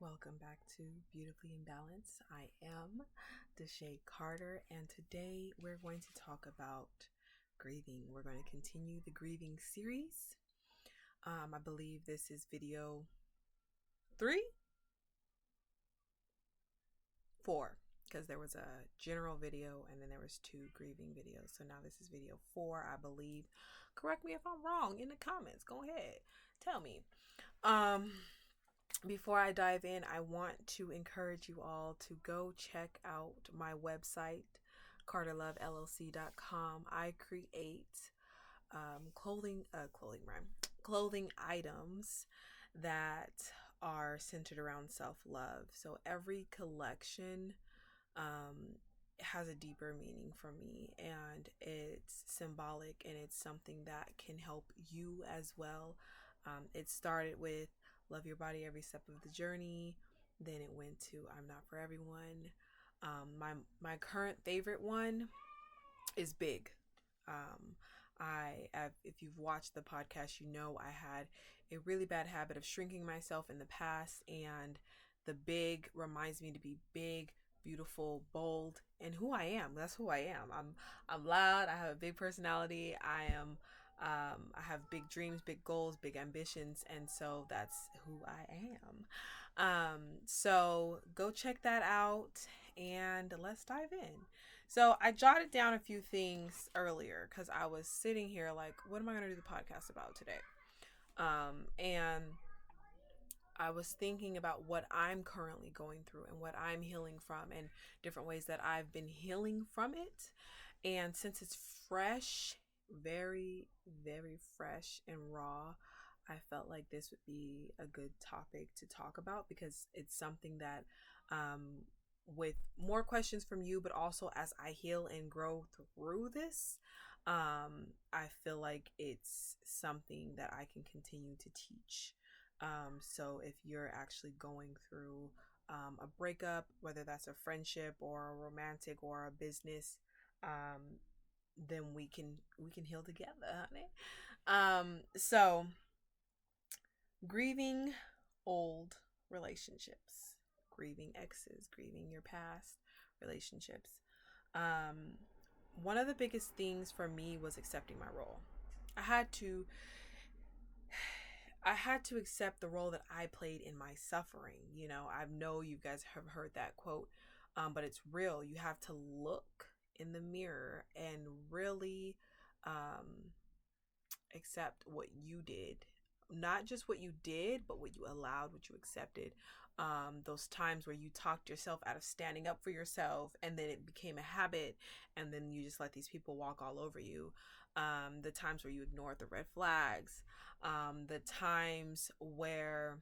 Welcome back to Beautifully Imbalanced. I am DaShay Carter, and today we're going to talk about grieving. We're going to continue the grieving series. I believe this is video 3, 4, because there was a general video and then there was 2 grieving videos. So now this is video 4, I believe. Correct me if I'm wrong in the comments. Go ahead, tell me. Before I dive in, I want to encourage you all to go check out my website, carterlovellc.com. I create clothing items that are centered around self-love. So every collection has a deeper meaning for me, and it's symbolic, and it's something that can help you as well. It started with love your body every step of the journey. Then it went to I'm not for everyone. My current favorite one is big. If you've watched the podcast, you know I had a really bad habit of shrinking myself in the past, and the big reminds me to be big, beautiful, bold, and who I am. That's who I am. I'm loud. I have a big personality. I have big dreams, big goals, big ambitions, and so that's who I am. So go check that out, and let's dive in. So I jotted down a few things earlier because I was sitting here like, what am I going to do the podcast about today? And I was thinking about what I'm currently going through and what I'm healing from, and different ways that I've been healing from it. And since it's fresh, very, very fresh and raw, I felt like this would be a good topic to talk about, because it's something that, with more questions from you, but also as I heal and grow through this, I feel like it's something that I can continue to teach. So if you're actually going through a breakup, whether that's a friendship or a romantic or a business, then we can heal together, honey. So grieving old relationships, grieving exes, grieving your past relationships. One of the biggest things for me was accepting my role. I had to accept the role that I played in my suffering. You know, I know you guys have heard that quote, but it's real. You have to look in the mirror and really accept what you did. Not just what you did, but what you allowed, what you accepted. Those times where you talked yourself out of standing up for yourself, and then it became a habit, and then you just let these people walk all over you. The times where you ignored the red flags. The times where,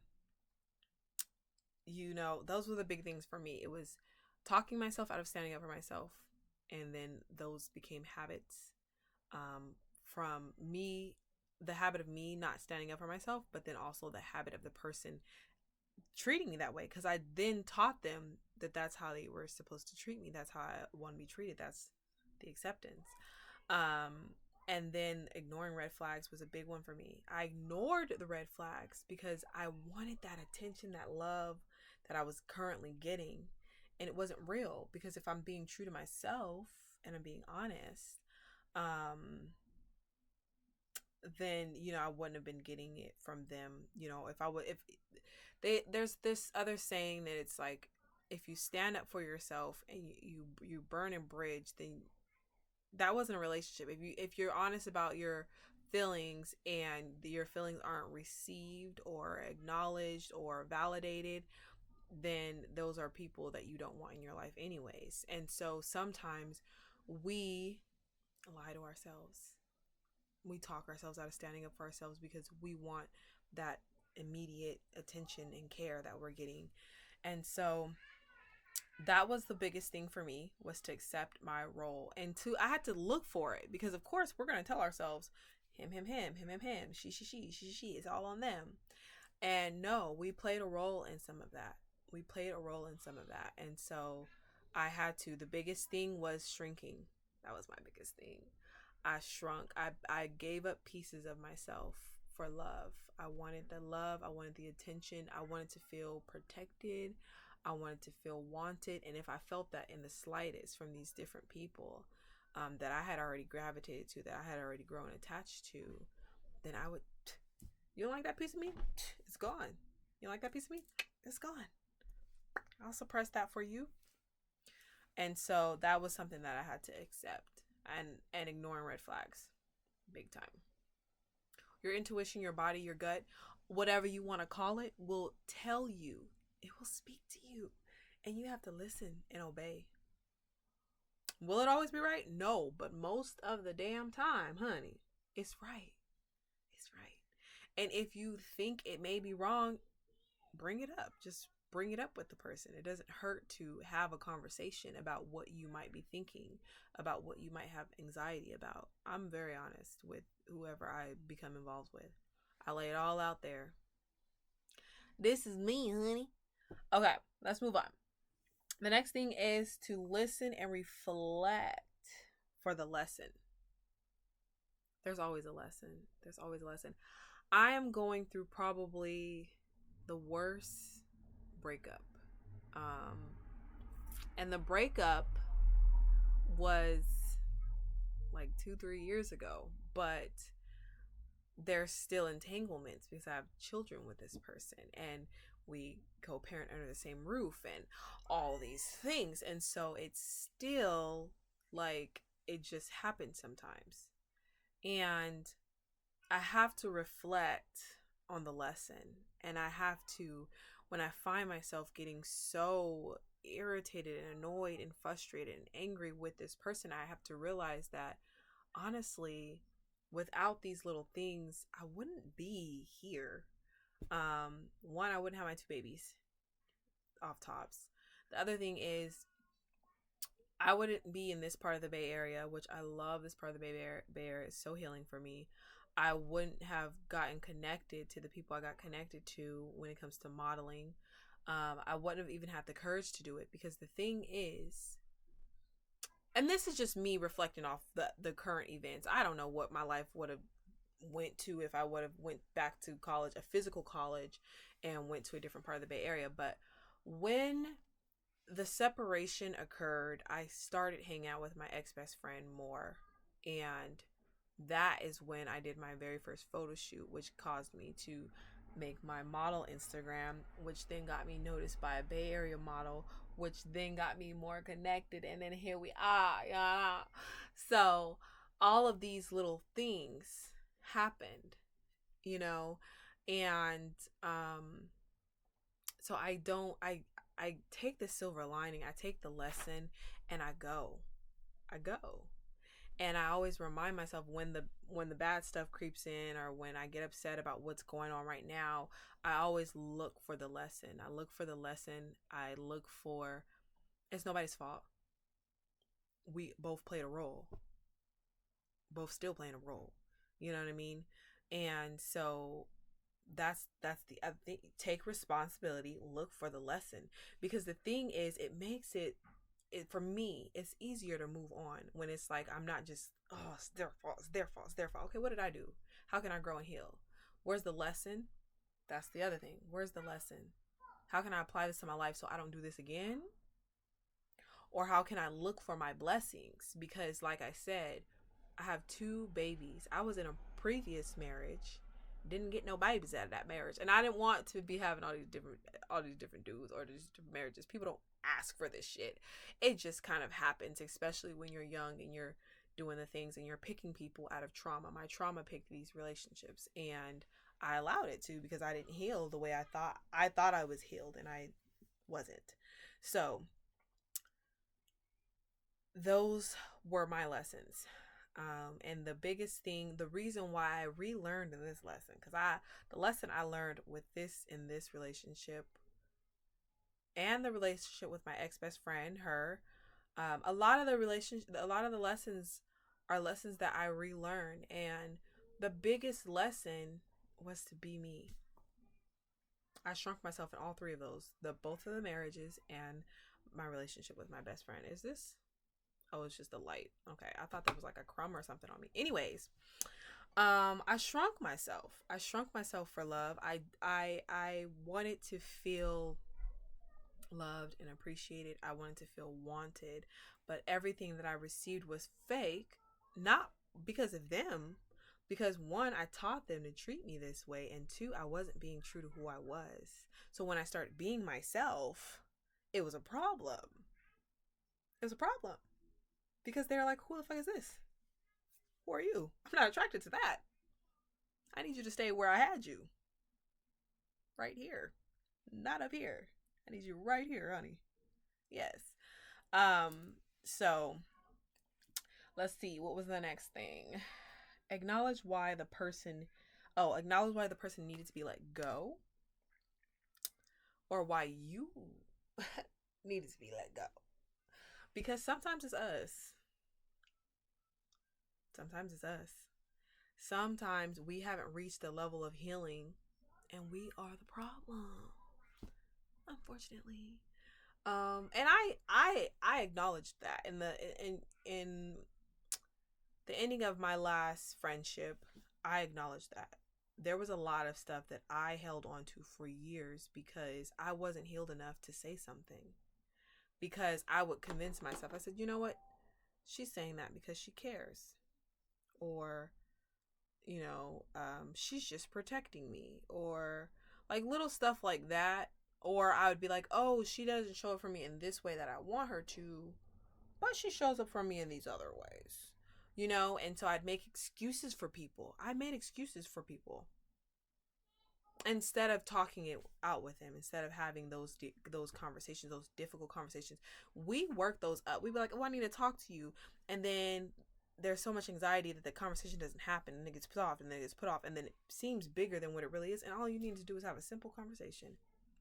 those were the big things for me. It was talking myself out of standing up for myself, and then those became habits, from me, the habit of me not standing up for myself, but then also the habit of the person treating me that way, because I then taught them that that's how they were supposed to treat me. That's how I want to be treated. That's the acceptance. And then ignoring red flags was a big one for me. I ignored the red flags because I wanted that attention, that love that I was currently getting, and it wasn't real. Because if I'm being true to myself and I'm being honest, then I wouldn't have been getting it from them. There's this other saying that it's like, if you stand up for yourself and you burn a bridge, then that wasn't a relationship. If you're honest about your feelings and your feelings aren't received or acknowledged or validated, then those are people that you don't want in your life anyways. And so sometimes we lie to ourselves. We talk ourselves out of standing up for ourselves because we want that immediate attention and care that we're getting. And so that was the biggest thing for me, was to accept my role. And I had to look for it, because of course we're going to tell ourselves him, she, it's all on them. And no, we played a role in some of that. And so I had to. The biggest thing was shrinking. That was my biggest thing. I shrunk. I gave up pieces of myself for love. I wanted the love. I wanted the attention. I wanted to feel protected. I wanted to feel wanted. And if I felt that in the slightest from these different people that I had already gravitated to, that I had already grown attached to, then I would, you don't like that piece of me? It's gone. You don't like that piece of me? It's gone. I'll suppress that for you. And so that was something that I had to accept, and ignoring red flags big time. Your intuition, your body, your gut, whatever you want to call it, will tell you. It will speak to you. And you have to listen and obey. Will it always be right? No, but most of the damn time, honey, it's right. It's right. And if you think it may be wrong, bring it up. Just bring it up with the person. It doesn't hurt to have a conversation about what you might be thinking, about what you might have anxiety about. I'm very honest with whoever I become involved with. I lay it all out there. This is me, honey. Okay, let's move on. The next thing is to listen and reflect for the lesson. There's always a lesson. There's always a lesson. I am going through probably the worst breakup. And the breakup was like 2-3 years ago, but there's still entanglements because I have children with this person and we co-parent under the same roof and all these things. And so it's still like it just happens sometimes. And I have to reflect on the lesson. And I have to, when I find myself getting so irritated and annoyed and frustrated and angry with this person, I have to realize that honestly, without these little things, I wouldn't be here. One, I wouldn't have my 2 babies off tops. The other thing is I wouldn't be in this part of the Bay Area, which I love. This part of the Bay Area is so healing for me. I wouldn't have gotten connected to the people I got connected to when it comes to modeling. I wouldn't have even had the courage to do it, because the thing is, and this is just me reflecting off the current events. I don't know what my life would have went to if I would have went back to college, a physical college, and went to a different part of the Bay Area. But when the separation occurred, I started hanging out with my ex-best friend more. And that is when I did my very first photo shoot, which caused me to make my model Instagram, which then got me noticed by a Bay Area model, which then got me more connected. And then here we are. Yeah. So all of these little things happened, you know, and so I take the silver lining, I take the lesson, and I go. And I always remind myself when the bad stuff creeps in, or when I get upset about what's going on right now, I always look for the lesson. I look for it's nobody's fault. We both played a role. Both still playing a role. You know what I mean? And so that's the other thing. Take responsibility, look for the lesson. Because the thing is, it makes it for me, it's easier to move on when it's like I'm not just, oh, it's their fault. Okay, what did I do? How can I grow and heal? Where's the lesson? That's the other thing. Where's the lesson? How can I apply this to my life so I don't do this again? Or how can I look for my blessings? Because like I said, I have 2 babies. I was in a previous marriage, didn't get no babies out of that marriage, and I didn't want to be having all these different dudes or these different marriages. People don't ask for this shit. It just kind of happens, especially when you're young and you're doing the things and you're picking people out of trauma. My trauma picked these relationships, and I allowed it to, because I didn't heal the way I thought I was healed, and I wasn't. So those were my lessons. And the biggest thing, the reason why I relearned this lesson, because the lesson I learned with in this relationship and the relationship with my ex-best friend, her, a lot of the lessons are lessons that I relearned. And the biggest lesson was to be me. I shrunk myself in all 3 of those, both of the marriages and my relationship with my best friend. Oh, it's just a light. Okay, I thought there was like a crumb or something on me. Anyways, I shrunk myself. I shrunk myself for love. I wanted to feel loved and appreciated. I wanted to feel wanted, but everything that I received was fake, not because of them, because one, I taught them to treat me this way, and two, I wasn't being true to who I was. So when I started being myself, it was a problem. It was a problem because they're like, who the fuck is this? Who are you? I'm not attracted to that. I need you to stay where I had you. Right here. Not up here. I need you right here, honey. Yes. So let's see. What was the next thing? Acknowledge why the person acknowledge why the person needed to be let go. Or why you needed to be let go. Because sometimes it's us. Sometimes it's us. Sometimes we haven't reached the level of healing and we are the problem. Unfortunately. And I acknowledged that in the ending of my last friendship. I acknowledged that there was a lot of stuff that I held on to for years because I wasn't healed enough to say something. Because I would convince myself, I said, you know what? She's saying that because she cares. Or, she's just protecting me. Or like little stuff like that. Or I would be like, oh, she doesn't show up for me in this way that I want her to, but she shows up for me in these other ways. And so I'd make excuses for people. I made excuses for people instead of talking it out with them, instead of having those conversations, those difficult conversations. We work those up. We'd be like, oh, I need to talk to you. And then there's so much anxiety that the conversation doesn't happen, and it gets put off, and then it gets put off, and then it seems bigger than what it really is. And all you need to do is have a simple conversation.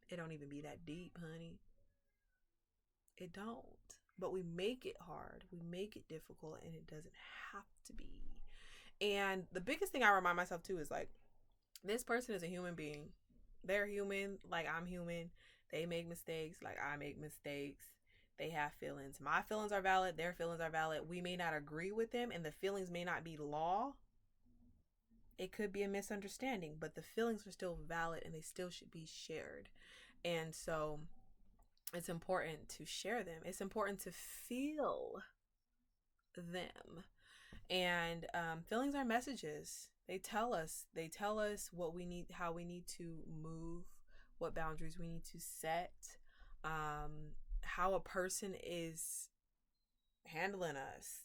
It don't even be that deep, honey. It don't. But we make it hard. We make it difficult, and it doesn't have to be. And the biggest thing I remind myself too is like, this person is a human being. They're human like I'm human. They make mistakes like I make mistakes. They have feelings. My feelings are valid. Their feelings are valid. We may not agree with them, and the feelings may not be law. It could be a misunderstanding, but the feelings are still valid and they still should be shared. And so it's important to share them. It's important to feel them. And feelings are messages. They tell us what we need, how we need to move, what boundaries we need to set, how a person is handling us,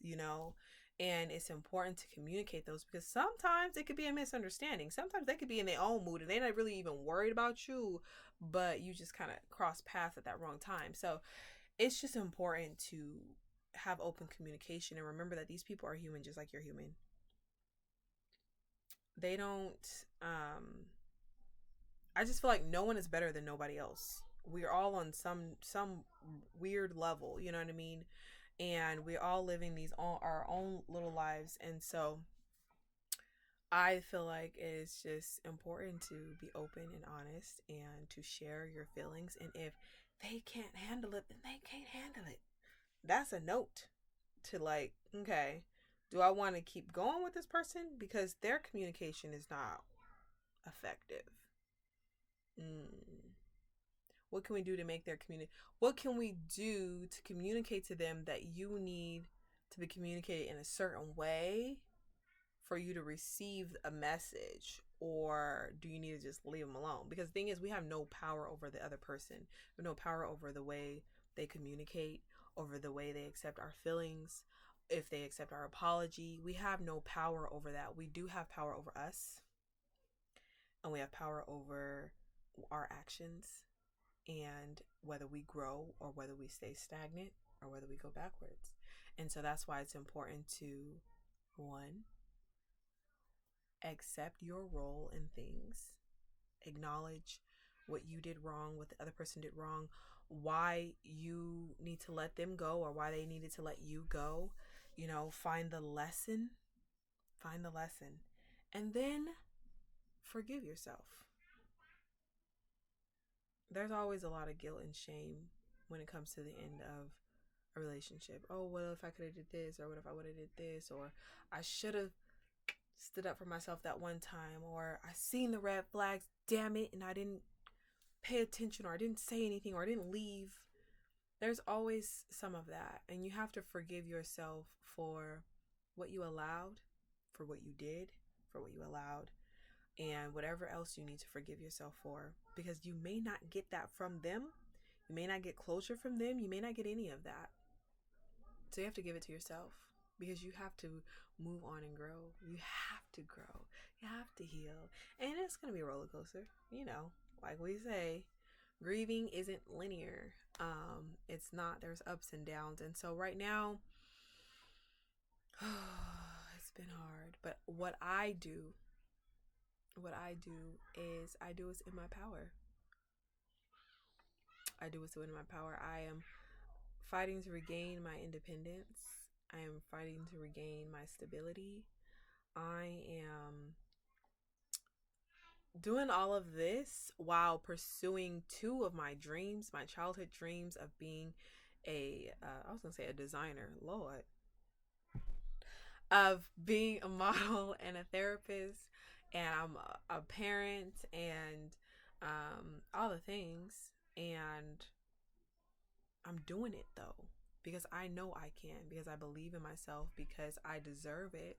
and it's important to communicate those, because sometimes it could be a misunderstanding. Sometimes they could be in their own mood and they're not really even worried about you, but you just kind of cross paths at that wrong time. So it's just important to have open communication and remember that these people are human just like you're human. They don't I just feel like no one is better than nobody else. We're all on some weird level, you know what I mean? And we're all living our own little lives. And so I feel like it's just important to be open and honest and to share your feelings. And if they can't handle it, then they can't handle it. That's a note to like, okay, do I want to keep going with this person because their communication is not effective? What can we do to make their community? What can we do to communicate to them that you need to be communicated in a certain way for you to receive a message? Or do you need to just leave them alone? Because the thing is, we have no power over the other person. We have no power over the way they communicate, over the way they accept our feelings, if they accept our apology. We have no power over that. We do have power over us, and we have power over our actions, and whether we grow or whether we stay stagnant or whether we go backwards. And so that's why it's important to, one, accept your role in things, acknowledge what you did wrong, what the other person did wrong, why you need to let them go or why they needed to let you go. Find the lesson, and then forgive yourself. There's always a lot of guilt and shame when it comes to the end of a relationship. Oh, what if I could have did this, or what if I would have did this, or I should have stood up for myself that one time, or I seen the red flags, damn it, and I didn't pay attention, or I didn't say anything, or I didn't leave. There's always some of that, and you have to forgive yourself for what you allowed, for what you did, for what you allowed, and whatever else you need to forgive yourself for, because you may not get that from them. You may not get closure from them. You may not get any of that. So you have to give it to yourself, because you have to move on and grow. You have to grow. You have to heal. And it's going to be a roller coaster. You know, like we say, grieving isn't linear. It's not. There's ups and downs. And so right now, it's been hard. But what I do is I do what's in my power. I do what's in my power. I am fighting to regain my independence. I am fighting to regain my stability. I am doing all of this while pursuing two of my dreams, my childhood dreams of being a designer, Lord, of being a model and a therapist, and I'm a parent, and all the things. And I'm doing it though, because I know I can, because I believe in myself, because I deserve it,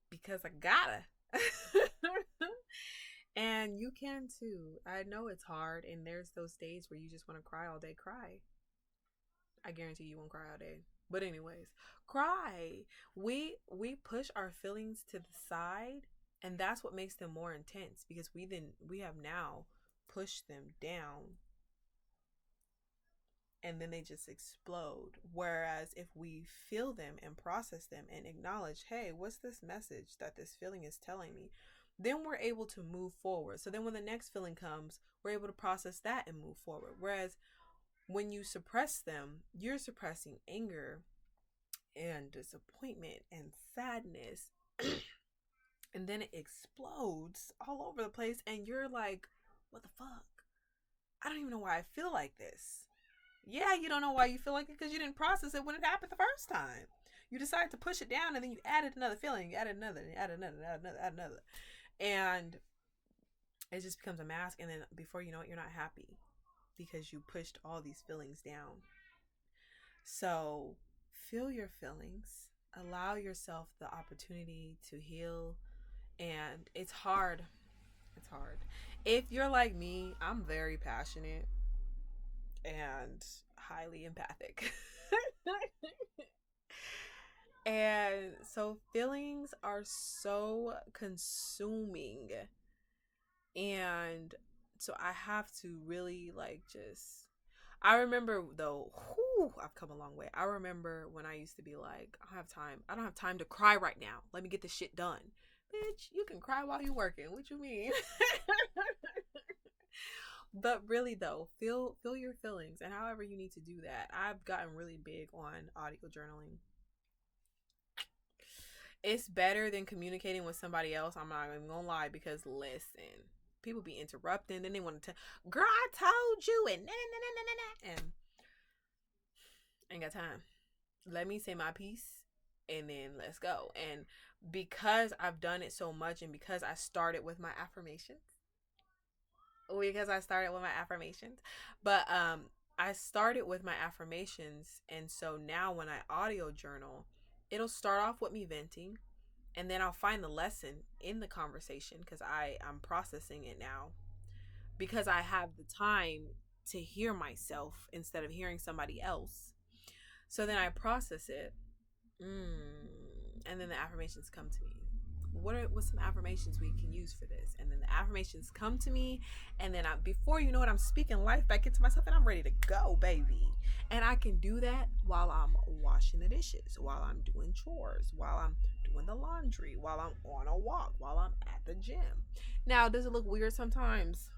because I gotta. And you can too. I know it's hard, and there's those days where you just want to cry all day. Cry. I guarantee you won't cry all day. But anyways, cry. We push our feelings to the side, and that's what makes them more intense, because we have now pushed them down, and then they just explode. Whereas if we feel them and process them and acknowledge, hey, what's this message that this feeling is telling me? Then we're able to move forward. So then when the next feeling comes, we're able to process that and move forward. Whereas when you suppress them, you're suppressing anger and disappointment and sadness. And then it explodes all over the place, and you're like, what the fuck? I don't even know why I feel like this. Yeah, you don't know why you feel like it, because you didn't process it when it happened the first time. You decided to push it down, and then you added another feeling. You added another, add another. And it just becomes a mask, and then before you know it, you're not happy because you pushed all these feelings down. So feel your feelings. Allow yourself the opportunity to heal. And it's hard. It's hard. If you're like me, I'm very passionate and highly empathic. And so feelings are so consuming. And so I have to really I remember though, I've come a long way. I remember when I used to be like, I don't have time to cry right now. Let me get this shit done. Bitch, you can cry while you're working. What you mean? But really though, feel your feelings, and however you need to do that. I've gotten really big on audio journaling. It's better than communicating with somebody else. I'm not even gonna lie, because listen, people be interrupting, then they want to tell, girl, I told you, and and ain't got time. Let me say my piece, and then let's go. And because I've done it so much, and because I started with my affirmations, but I started with my affirmations, and so now when I audio journal, it'll start off with me venting, and then I'll find the lesson in the conversation, because I'm processing it now, because I have the time to hear myself instead of hearing somebody else. So then I process it, and then the affirmations come to me. What's some affirmations we can use for this? And then the affirmations come to me, and then before you know it, I'm speaking life back into myself, and I'm ready to go, baby. And I can do that while I'm washing the dishes, while I'm doing chores, while I'm doing the laundry, while I'm on a walk, while I'm at the gym. Now, does it look weird sometimes?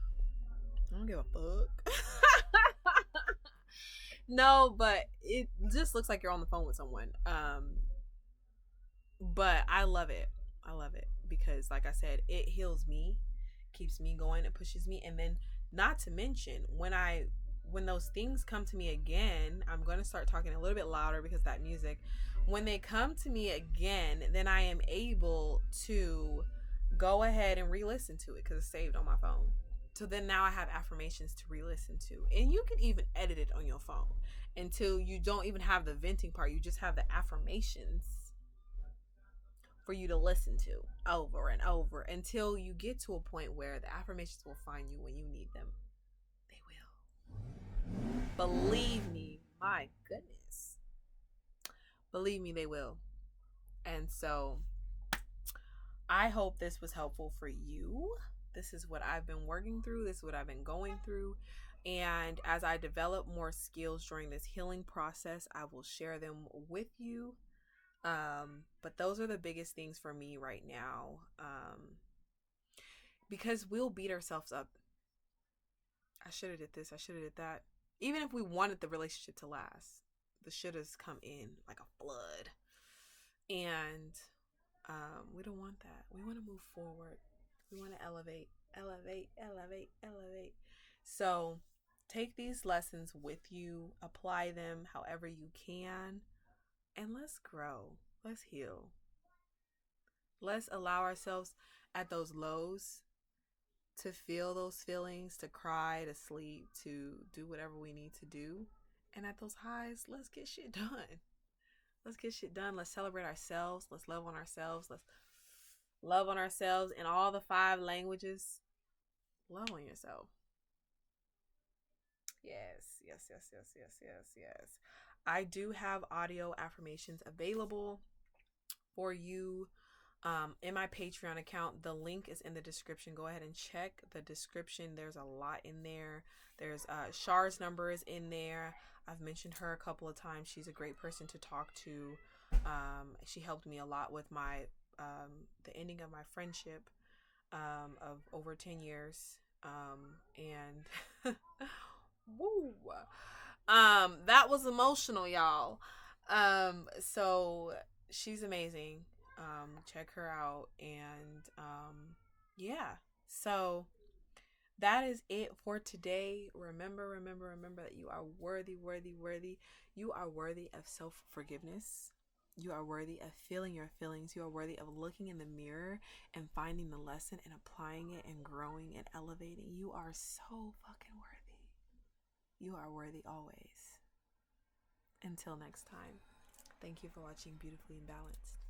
I don't give a fuck. No, but it just looks like you're on the phone with someone. But I love it. Because, like I said, it heals me, keeps me going, it pushes me. And then, not to mention, when I when those things come to me again, I'm going to start talking a little bit louder because that music, when they come to me again, then I am able to go ahead and re-listen to it because it's saved on my phone. So then now I have affirmations to re-listen to. And you can even edit it on your phone until you don't even have the venting part. You just have the affirmations for you to listen to over and over until you get to a point where the affirmations will find you when you need them. They will. Believe me, my goodness. Believe me, they will. And so I hope this was helpful for you. This is what I've been working through. This is what I've been going through. And as I develop more skills during this healing process, I will share them with you. But those are the biggest things for me right now. Because we'll beat ourselves up. I should have did this. I should have did that. Even if we wanted the relationship to last, the shouldas come in like a flood. And we don't want that. We want to move forward. We want to elevate, elevate, elevate, elevate. So take these lessons with you, apply them however you can, and let's grow. Let's heal. Let's allow ourselves at those lows to feel those feelings, to cry, to sleep, to do whatever we need to do. And at those highs, let's get shit done. Let's get shit done. Let's celebrate ourselves. Let's love on ourselves. Let's love on ourselves in all the 5 languages. Love on yourself. Yes, yes, yes, yes, yes, yes, yes. I do have audio affirmations available for you in my Patreon account. The link is in the description. Go ahead and check the description. There's a lot in there. There's Char's number is in there. I've mentioned her a couple of times. She's a great person to talk to. She helped me a lot with my the ending of my friendship of over 10 years. And woo, that was emotional, y'all. So she's amazing. Check her out. And yeah, so that is it for today. Remember that you are worthy, worthy, worthy. You are worthy of self-forgiveness. You are worthy of feeling your feelings. You are worthy of looking in the mirror and finding the lesson and applying it and growing and elevating. You are so fucking worthy. You are worthy always. Until next time, thank you for watching Beautifully Imbalanced.